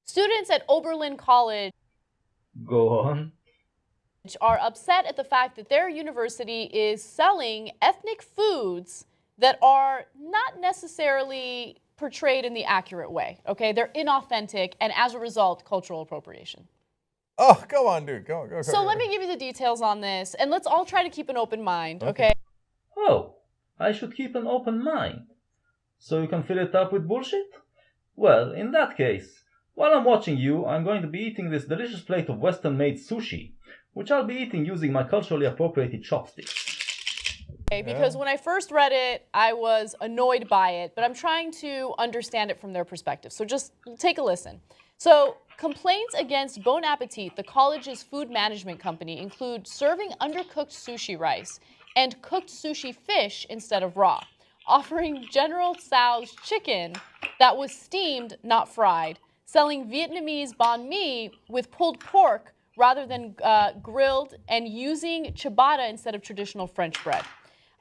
Students at Oberlin College Go on. are upset at the fact that their university is selling ethnic foods that are not necessarily portrayed in the accurate way. Okay, they're inauthentic, and as a result, cultural appropriation. Oh, go on, dude. Go. So let me give you the details on this, and let's all try to keep an open mind, Okay. okay? Oh, I should keep an open mind. So you can fill it up with bullshit? Well, in that case, while I'm watching you, I'm going to be eating this delicious plate of Western-made sushi, which I'll be eating using my culturally appropriated chopsticks. Okay, because when I first read it, I was annoyed by it, but I'm trying to understand it from their perspective. So just take a listen. So, complaints against Bon Appetit, the college's food management company, include serving undercooked sushi rice and cooked sushi fish instead of raw, offering General Tso's chicken that was steamed, not fried, selling Vietnamese banh mi with pulled pork rather than grilled, and using ciabatta instead of traditional French bread.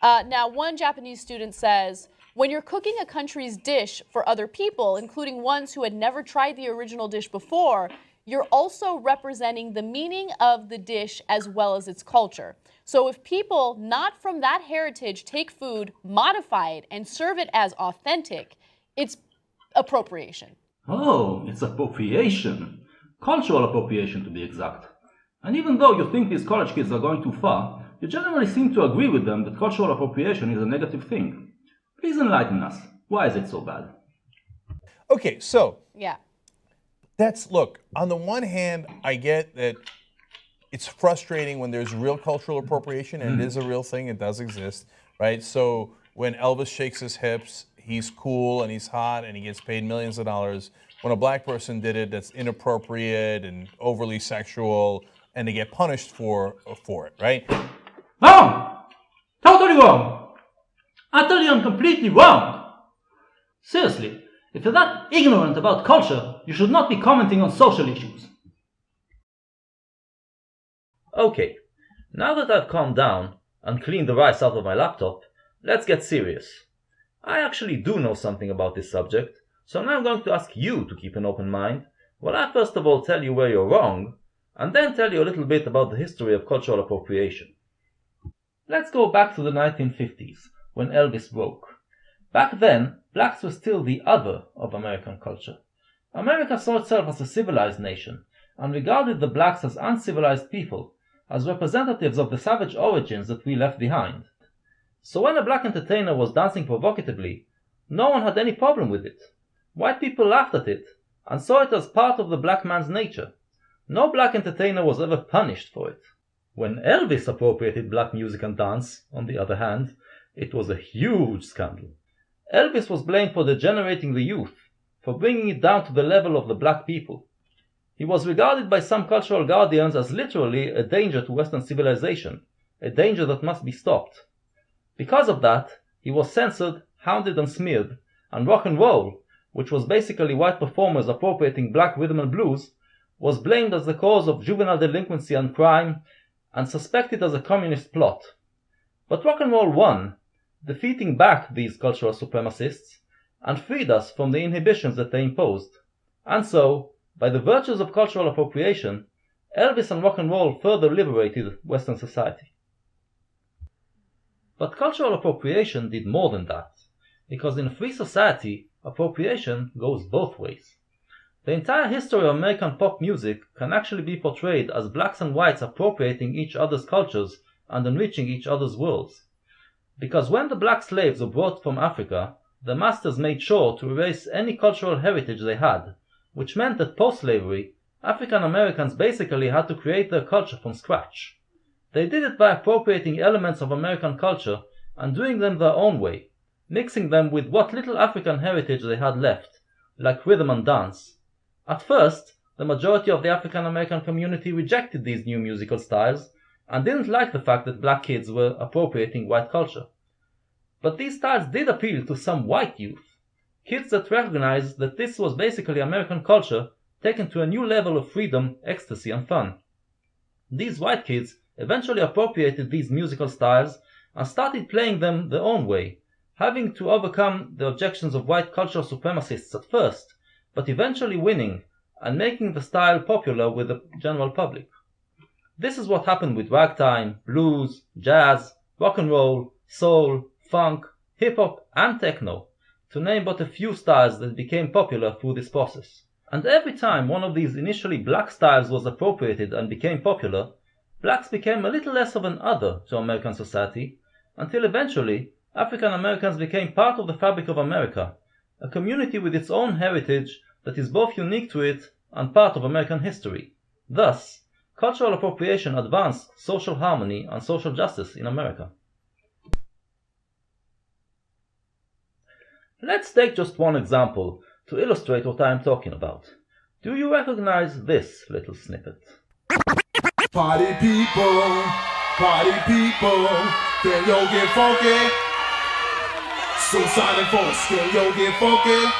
Now, one Japanese student says, when you're cooking a country's dish for other people, including ones who had never tried the original dish before, you're also representing the meaning of the dish as well as its culture. So if people not from that heritage take food, modify it, and serve it as authentic, it's appropriation. Oh, it's appropriation. Cultural appropriation, to be exact. And even though you think these college kids are going too far, you generally seem to agree with them that cultural appropriation is a negative thing. Please enlighten us. Why is it so bad? Okay, so Yeah. look, on the one hand, I get that it's frustrating when there's real cultural appropriation, and it is a real thing, it does exist, right? So when Elvis shakes his hips, he's cool and he's hot and he gets paid millions of dollars. When a black person did it, that's inappropriate and overly sexual, and they get punished for it, right? Wrong! Totally wrong! Utterly and completely wrong! Seriously, if you're that ignorant about culture, you should not be commenting on social issues. Okay, now that I've calmed down and cleaned the rice out of my laptop, let's get serious. I actually do know something about this subject, so now I'm going to ask you to keep an open mind, while I first of all tell you where you're wrong, and then tell you a little bit about the history of cultural appropriation. Let's go back to the 1950s, when Elvis broke. Back then, blacks were still the other of American culture. America saw itself as a civilized nation, and regarded the blacks as uncivilized people, as representatives of the savage origins that we left behind. So when a black entertainer was dancing provocatively, no one had any problem with it. White people laughed at it, and saw it as part of the black man's nature. No black entertainer was ever punished for it. When Elvis appropriated black music and dance, on the other hand, it was a huge scandal. Elvis was blamed for degenerating the youth, for bringing it down to the level of the black people. He was regarded by some cultural guardians as literally a danger to Western civilization, a danger that must be stopped. Because of that, he was censored, hounded and smeared, and rock and roll, which was basically white performers appropriating black rhythm and blues, was blamed as the cause of juvenile delinquency and crime, and suspected as a communist plot. But rock and roll won, defeating back these cultural supremacists, and freed us from the inhibitions that they imposed. And so, by the virtues of cultural appropriation, Elvis and rock and roll further liberated Western society. But cultural appropriation did more than that, because in a free society, appropriation goes both ways. The entire history of American pop music can actually be portrayed as blacks and whites appropriating each other's cultures and enriching each other's worlds. Because when the black slaves were brought from Africa, the masters made sure to erase any cultural heritage they had, which meant that post-slavery, African Americans basically had to create their culture from scratch. They did it by appropriating elements of American culture and doing them their own way, mixing them with what little African heritage they had left, like rhythm and dance. At first, the majority of the African American community rejected these new musical styles and didn't like the fact that black kids were appropriating white culture. But these styles did appeal to some white youth, kids that recognized that this was basically American culture taken to a new level of freedom, ecstasy, and fun. These white kids eventually appropriated these musical styles and started playing them their own way, having to overcome the objections of white cultural supremacists at first, but eventually winning and making the style popular with the general public. This is what happened with ragtime, blues, jazz, rock and roll, soul, funk, hip-hop, and techno, to name but a few styles that became popular through this process. And every time one of these initially black styles was appropriated and became popular, blacks became a little less of an other to American society, until eventually African Americans became part of the fabric of America, a community with its own heritage that is both unique to it and part of American history. Thus, cultural appropriation advanced social harmony and social justice in America. Let's take just one example to illustrate what I am talking about. Do you recognize this little snippet? Party people, can yo get funky? So Sonic Force, can yo get funky?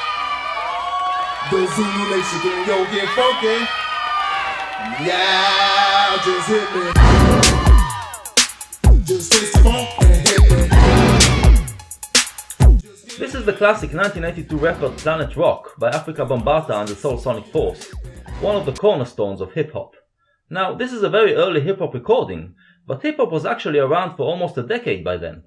The Zulu Nation, can yo get funky? Yeah, just hit me. Just taste the funk and hit me. This is the classic 1982 record Planet Rock by Africa Bambaataa and the Soul Sonic Force, one of the cornerstones of hip-hop. Now, this is a very early hip-hop recording, but hip-hop was actually around for almost a decade by then.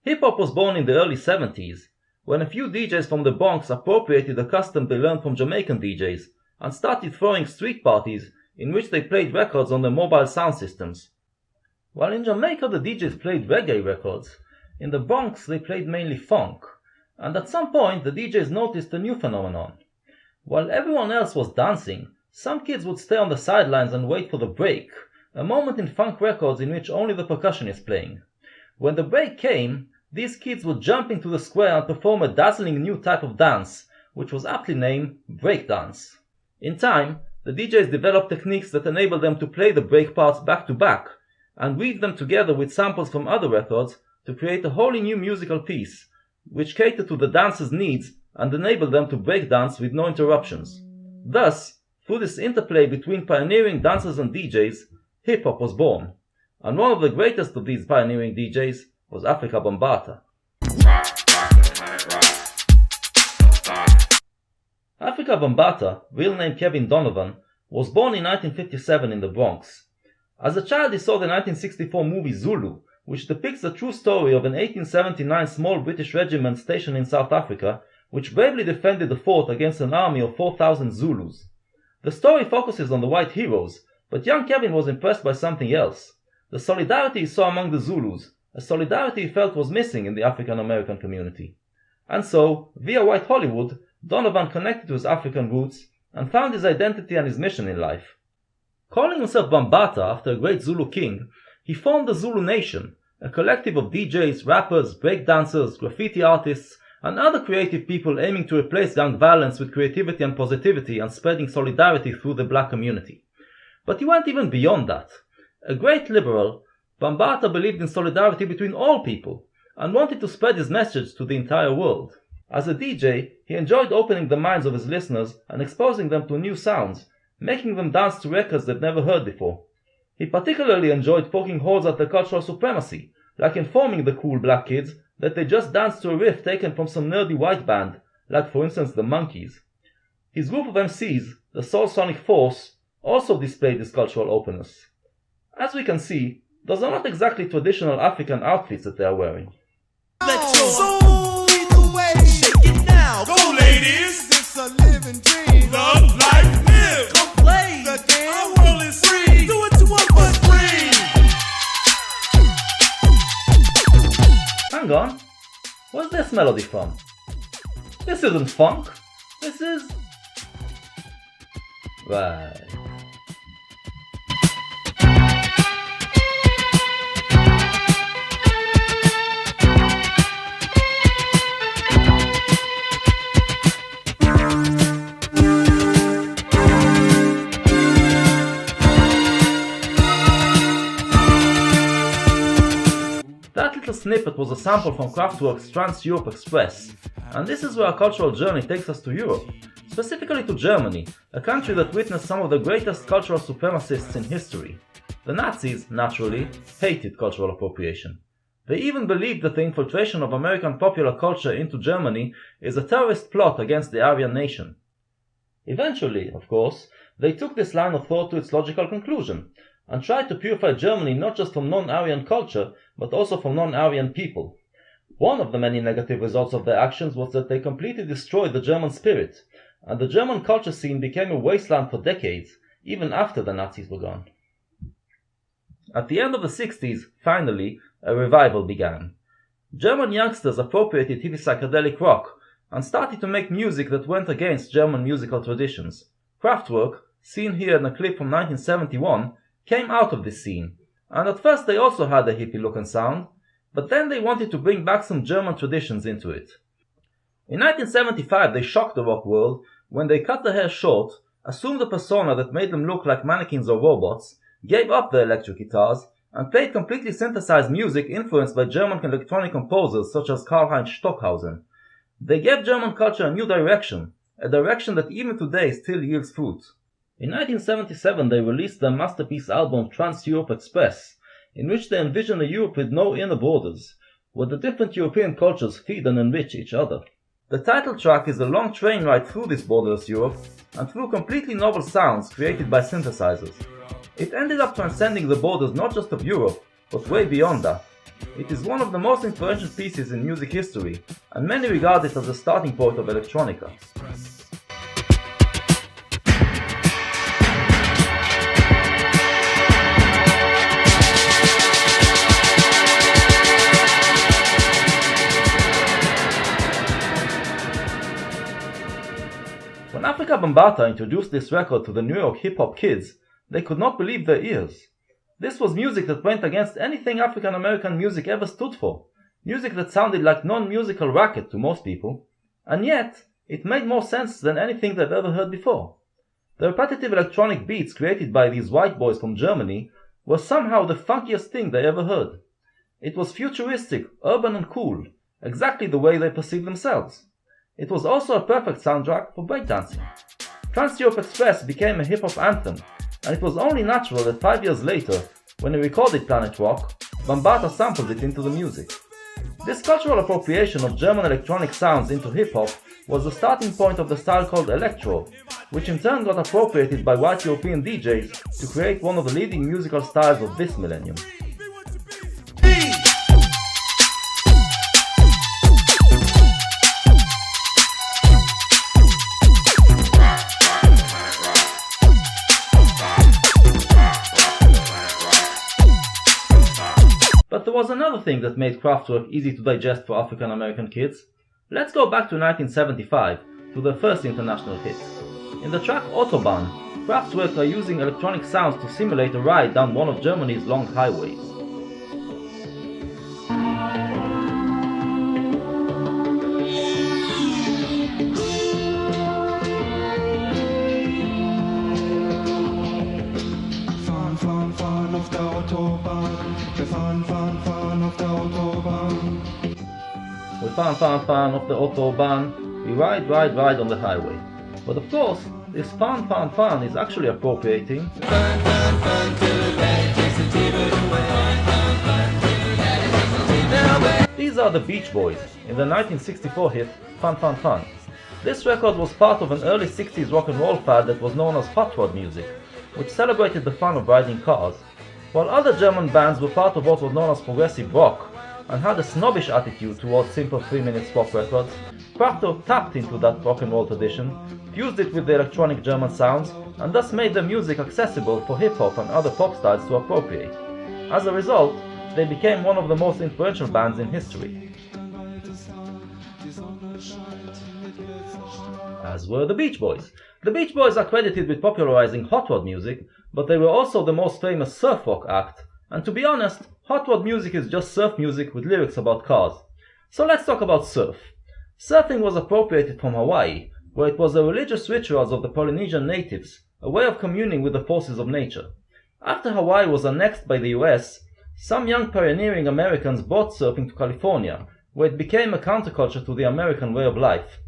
Hip-hop was born in the early 70s, when a few DJs from the Bronx appropriated a custom they learned from Jamaican DJs and started throwing street parties in which they played records on their mobile sound systems. While in Jamaica the DJs played reggae records, in the Bronx they played mainly funk, and at some point the DJs noticed a new phenomenon. While everyone else was dancing, some kids would stay on the sidelines and wait for the break, a moment in funk records in which only the percussion is playing. When the break came, these kids would jump into the square and perform a dazzling new type of dance, which was aptly named breakdance. In time, the DJs developed techniques that enabled them to play the break parts back to back, and weave them together with samples from other records to create a wholly new musical piece, which catered to the dancers' needs and enabled them to break dance with no interruptions. Thus, through this interplay between pioneering dancers and DJs, hip-hop was born. And one of the greatest of these pioneering DJs was Africa Bambaataa. Africa Bambaataa, real name Kevin Donovan, was born in 1957 in the Bronx. As a child he saw the 1964 movie Zulu, which depicts the true story of an 1879 small British regiment stationed in South Africa, which bravely defended the fort against an army of 4,000 Zulus. The story focuses on the white heroes, but young Kevin was impressed by something else. The solidarity he saw among the Zulus, a solidarity he felt was missing in the African American community. And so, via white Hollywood, Donovan connected to his African roots and found his identity and his mission in life. Calling himself Bambaataa after a great Zulu king, he formed the Zulu Nation, a collective of DJs, rappers, breakdancers, graffiti artists, and other creative people aiming to replace gang violence with creativity and positivity and spreading solidarity through the black community. But he went even beyond that. A great liberal, Bambaataa believed in solidarity between all people and wanted to spread his message to the entire world. As a DJ, he enjoyed opening the minds of his listeners and exposing them to new sounds, making them dance to records they've never heard before. He particularly enjoyed poking holes at their cultural supremacy, like informing the cool black kids that they just danced to a riff taken from some nerdy white band, like for instance the Monkees. His group of MCs, the Soul Sonic Force, also displayed this cultural openness. As we can see, those are not exactly traditional African outfits that they are wearing. Let your soul lead the way. Shake it now. Go, ladies. It's a living dream. Love, life, live. Come play the game. Our world is free. Do it to us but free. Hang on, where's this melody from? This isn't funk. This is... Right. That little snippet was a sample from Kraftwerk's Trans-Europe Express, and this is where our cultural journey takes us to Europe, specifically to Germany, a country that witnessed some of the greatest cultural supremacists in history. The Nazis, naturally, hated cultural appropriation. They even believed that the infiltration of American popular culture into Germany is a terrorist plot against the Aryan nation. Eventually, of course, they took this line of thought to its logical conclusion, and tried to purify Germany not just from non-Aryan culture, but also from non-Aryan people. One of the many negative results of their actions was that they completely destroyed the German spirit, and the German culture scene became a wasteland for decades, even after the Nazis were gone. At the end of the 60s, finally, a revival began. German youngsters appropriated hippie psychedelic rock and started to make music that went against German musical traditions. Kraftwerk, seen here in a clip from 1971, came out of this scene, and at first they also had a hippie look and sound, but then they wanted to bring back some German traditions into it. In 1975 they shocked the rock world when they cut their hair short, assumed a persona that made them look like mannequins or robots, gave up their electric guitars, and played completely synthesized music influenced by German electronic composers such as Karlheinz Stockhausen. They gave German culture a new direction, a direction that even today still yields fruit. In 1977 they released their masterpiece album Trans-Europe Express, in which they envision a Europe with no inner borders, where the different European cultures feed and enrich each other. The title track is a long train ride through this borderless Europe, and through completely novel sounds created by synthesizers. It ended up transcending the borders not just of Europe, but way beyond that. It is one of the most influential pieces in music history, and many regard it as the starting point of electronica. When Afrika Bambaataa introduced this record to the New York hip-hop kids, they could not believe their ears. This was music that went against anything African American music ever stood for, music that sounded like non-musical racket to most people, and yet it made more sense than anything they've ever heard before. The repetitive electronic beats created by these white boys from Germany were somehow the funkiest thing they ever heard. It was futuristic, urban and cool, exactly the way they perceived themselves. It was also a perfect soundtrack for breakdancing. Trans-Europe Express became a hip-hop anthem, and it was only natural that 5 years later, when he recorded Planet Rock, Bambaataa sampled it into the music. This cultural appropriation of German electronic sounds into hip-hop was the starting point of the style called electro, which in turn got appropriated by white European DJs to create one of the leading musical styles of this millennium. But there was another thing that made Kraftwerk easy to digest for African American kids. Let's go back to 1975, to their first international hit. In the track Autobahn, Kraftwerk are using electronic sounds to simulate a ride down one of Germany's long highways. Fahren auf der Autobahn. Wir fahren auf der Autobahn. We fan off the Autobahn, we ride on the highway. But of course, this fan is actually appropriating These are the Beach Boys in the 1964 hit Fan. This record was part of an early 60s rock and roll fad that was known as hot rod music, which celebrated the fun of riding cars. While other German bands were part of what was known as progressive rock, and had a snobbish attitude towards simple 3-minute pop records, Kraftwerk tapped into that rock and roll tradition, fused it with the electronic German sounds, and thus made their music accessible for hip-hop and other pop styles to appropriate. As a result, they became one of the most influential bands in history. As were the Beach Boys. The Beach Boys are credited with popularizing hot rod music, but they were also the most famous surf rock act, and to be honest, hot rod music is just surf music with lyrics about cars. So let's talk about surf. Surfing was appropriated from Hawaii, where it was the religious rituals of the Polynesian natives, a way of communing with the forces of nature. After Hawaii was annexed by the US, some young pioneering Americans brought surfing to California, where it became a counterculture to the American way of life.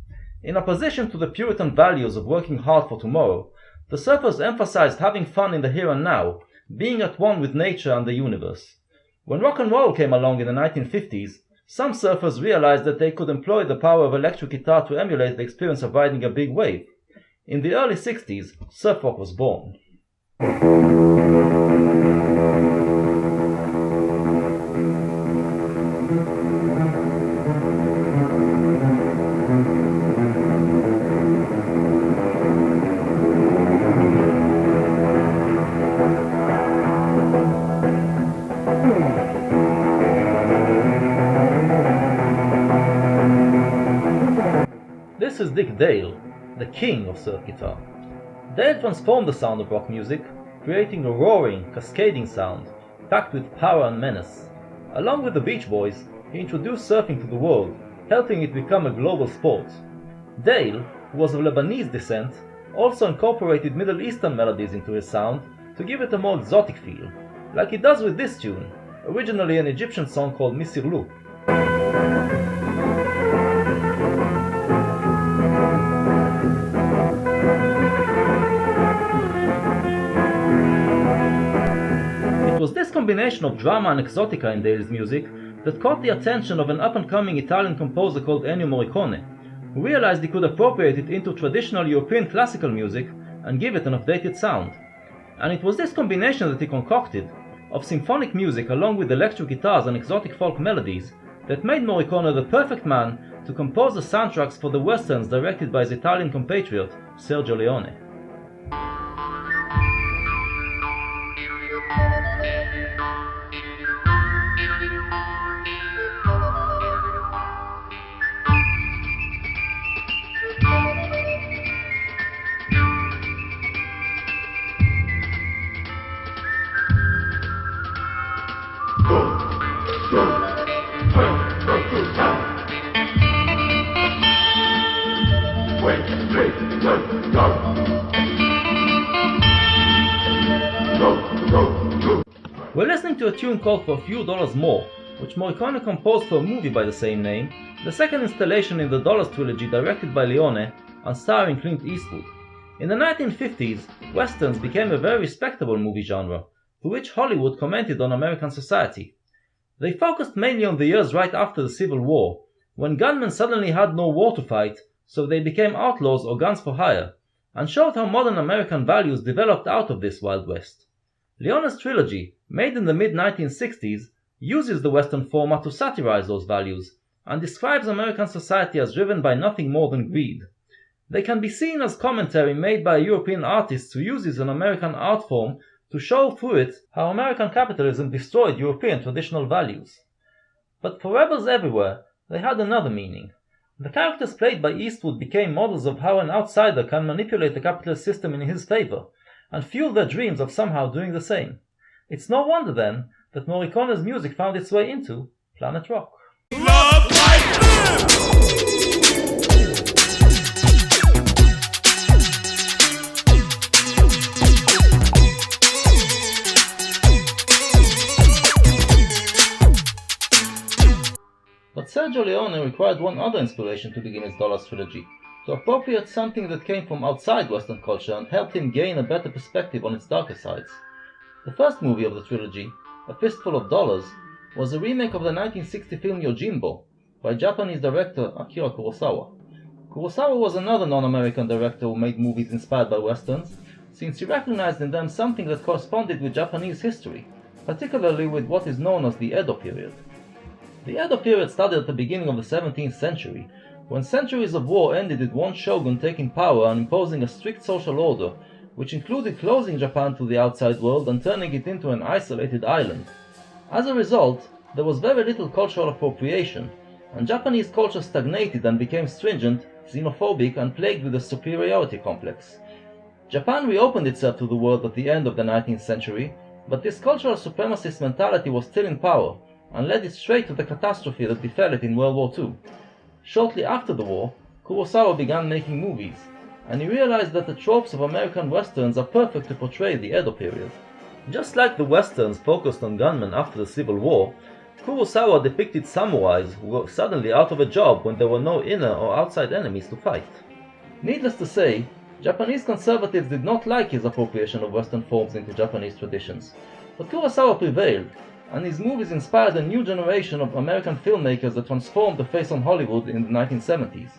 In opposition to the Puritan values of working hard for tomorrow, the surfers emphasized having fun in the here and now, being at one with nature and the universe. When rock and roll came along in the 1950s, some surfers realized that they could employ the power of electric guitar to emulate the experience of riding a big wave. In the early 60s, surf rock was born. This is Dick Dale, the king of surf guitar. Dale transformed the sound of rock music, creating a roaring, cascading sound, packed with power and menace. Along with the Beach Boys, he introduced surfing to the world, helping it become a global sport. Dale, who was of Lebanese descent, also incorporated Middle Eastern melodies into his sound to give it a more exotic feel, like he does with this tune, originally an Egyptian song called Misirlu. It was this combination of drama and exotica in Dale's music that caught the attention of an up-and-coming Italian composer called Ennio Morricone, who realized he could appropriate it into traditional European classical music and give it an updated sound. And it was this combination that he concocted, of symphonic music along with electric guitars and exotic folk melodies, that made Morricone the perfect man to compose the soundtracks for the westerns directed by his Italian compatriot, Sergio Leone. We're listening to a tune called For a Few Dollars More, which Morricone composed for a movie by the same name, the second installation in the Dollars trilogy directed by Leone and starring Clint Eastwood. In the 1950s, westerns became a very respectable movie genre, to which Hollywood commented on American society. They focused mainly on the years right after the Civil War, when gunmen suddenly had no war to fight, so they became outlaws or guns for hire, and showed how modern American values developed out of this Wild West. Leone's trilogy, made in the mid-1960s, uses the Western format to satirize those values, and describes American society as driven by nothing more than greed. They can be seen as commentary made by European artists who uses an American art form to show through it how American capitalism destroyed European traditional values. But for rebels everywhere, they had another meaning. The characters played by Eastwood became models of how an outsider can manipulate the capitalist system in his favor, and fuel their dreams of somehow doing the same. It's no wonder then that Morricone's music found its way into Planet Rock. Love like this! But Sergio Leone required one other inspiration to begin his Dollars trilogy, to appropriate something that came from outside Western culture and helped him gain a better perspective on its darker sides. The first movie of the trilogy, A Fistful of Dollars, was a remake of the 1960 film Yojimbo by Japanese director Akira Kurosawa. Kurosawa was another non-American director who made movies inspired by westerns, since he recognized in them something that corresponded with Japanese history, particularly with what is known as the Edo period. The Edo period started at the beginning of the 17th century, when centuries of war ended with one shogun taking power and imposing a strict social order, which included closing Japan to the outside world and turning it into an isolated island. As a result, there was very little cultural appropriation, and Japanese culture stagnated and became stringent, xenophobic, and plagued with a superiority complex. Japan reopened itself to the world at the end of the 19th century, but this cultural supremacist mentality was still in power, and led it straight to the catastrophe that befell it in World War II. Shortly after the war, Kurosawa began making movies, and he realized that the tropes of American westerns are perfect to portray the Edo period. Just like the westerns focused on gunmen after the Civil War, Kurosawa depicted samurais who were suddenly out of a job when there were no inner or outside enemies to fight. Needless to say, Japanese conservatives did not like his appropriation of Western forms into Japanese traditions, but Kurosawa prevailed, and his movies inspired a new generation of American filmmakers that transformed the face on Hollywood in the 1970s.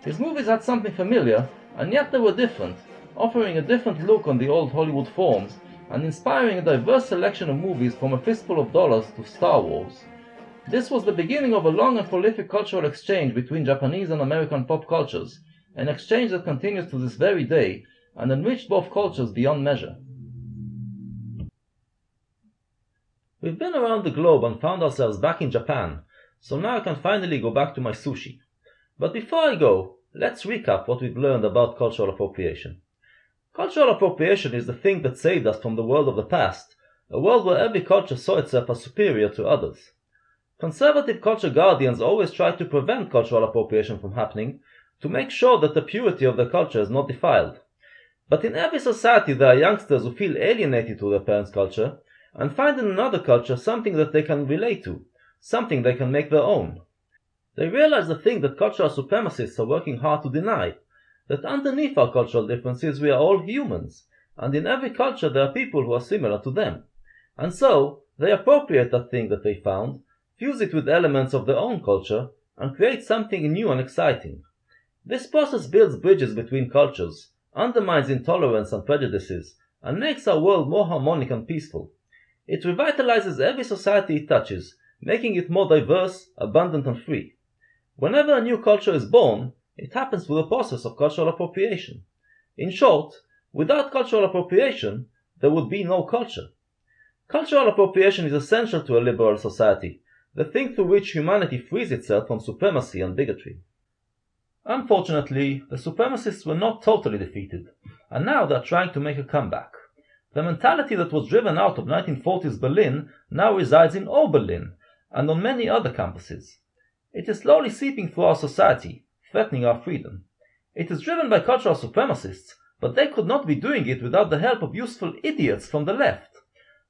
His movies had something familiar, and yet they were different, offering a different look on the old Hollywood forms and inspiring a diverse selection of movies from A Fistful of Dollars to Star Wars. This was the beginning of a long and prolific cultural exchange between Japanese and American pop cultures, an exchange that continues to this very day and enriched both cultures beyond measure. We've been around the globe and found ourselves back in Japan, so now I can finally go back to my sushi. But before I go, let's recap what we've learned about cultural appropriation. Cultural appropriation is the thing that saved us from the world of the past, a world where every culture saw itself as superior to others. Conservative culture guardians always try to prevent cultural appropriation from happening, to make sure that the purity of their culture is not defiled. But in every society there are youngsters who feel alienated to their parents' culture, and find in another culture something that they can relate to, something they can make their own. They realize the thing that cultural supremacists are working hard to deny, that underneath our cultural differences we are all humans, and in every culture there are people who are similar to them. And so, they appropriate that thing that they found, fuse it with elements of their own culture, and create something new and exciting. This process builds bridges between cultures, undermines intolerance and prejudices, and makes our world more harmonic and peaceful. It revitalizes every society it touches, making it more diverse, abundant and free. Whenever a new culture is born, it happens through the process of cultural appropriation. In short, without cultural appropriation, there would be no culture. Cultural appropriation is essential to a liberal society, the thing through which humanity frees itself from supremacy and bigotry. Unfortunately, the supremacists were not totally defeated, and now they are trying to make a comeback. The mentality that was driven out of 1940s Berlin now resides in Oberlin and on many other campuses. It is slowly seeping through our society, threatening our freedom. It is driven by cultural supremacists, but they could not be doing it without the help of useful idiots from the left.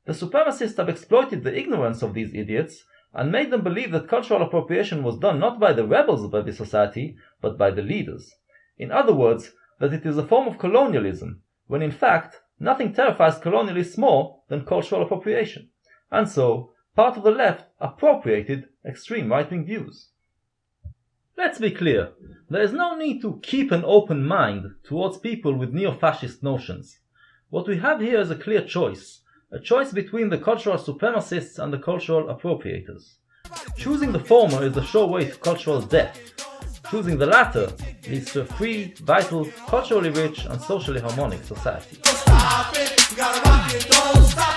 The supremacists have exploited the ignorance of these idiots and made them believe that cultural appropriation was done not by the rebels of every society, but by the leaders. In other words, that it is a form of colonialism, when in fact, nothing terrifies colonialists more than cultural appropriation. And so, part of the left appropriated extreme right-wing views. Let's be clear, there is no need to keep an open mind towards people with neo-fascist notions. What we have here is a clear choice, a choice between the cultural supremacists and the cultural appropriators. Choosing the former is the sure way to cultural death. Choosing the latter leads to a free, vital, culturally rich and socially harmonic society. Stop it, you gotta rock it, don't stop.